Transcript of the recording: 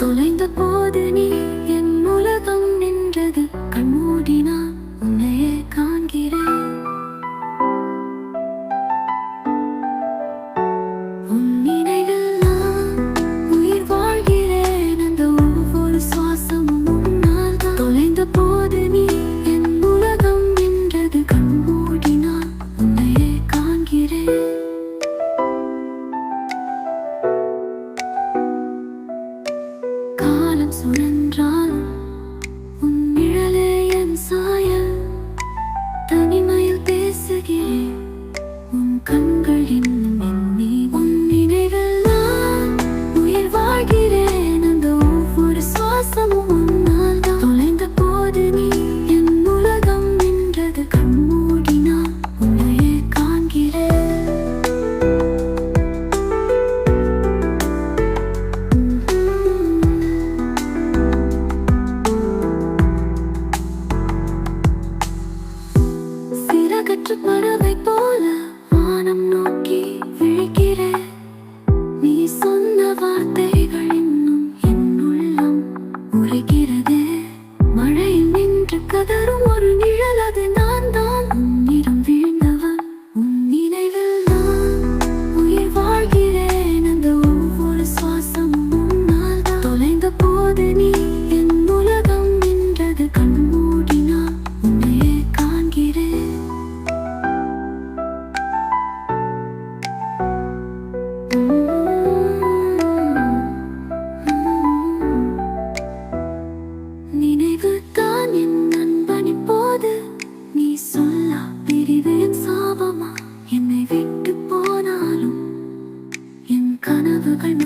தொலைந்த போது நீ என் உலகம் நின்றது. கண்மூடி நான் உன்னையே காண்கிறேன். உன் நினைவில் நான் உயிர் வாழ்கிறேன். அந்த ஒவ்வொரு சுவாசமும் உன்னால் தான். தொலைந்த போது நீ என் உலகம் நின்றது. கண்மூடி நான் உன்னையே காண்கிறேன். காலம் சுழன்றால் உன் நிழலே என் சாயல். தனிமையில் பேசுகிறேன், உன் கண்கள் இன்னும் எண்ணி. உன் நினைவில் நான் உயிர் வாழ்கிறேன். அந்த ஒவ்வொரு சுவாசமும் உன்னால் தான். தொலைந்த போது நீ என் உலகம் நின்றது. கண்மூடி நான் உன்னையே காண்கிறேன். சிறகற்ற பறவை போல வானம் நோக்கி விழிக்கிறேன். நீ சொன்ன வார்த்தைகள் இன்னும் என் உள்ளம் உரைக்கிறதே. மழையில் நின்று கதறும் ஒரு நிழல், அது நான் தான். உன்னிடம் வீழ்ந்தவன். உன் நினைவில் நான் உயிர் வாழ்கிறேன். அந்த ஒவ்வொரு சுவாசமும் உன்னால் தான். தொலைந்த போது நீ என் உலகம் நின்றது. கண்மூடி நான் உன்னையே காண்கிறேன். நினைவு தான் என் நண்பன். இப்போது நீ சொல்ல பிரிவு என் சாபமா? என்னை விட்டு போனாலும் என் கனவுகள்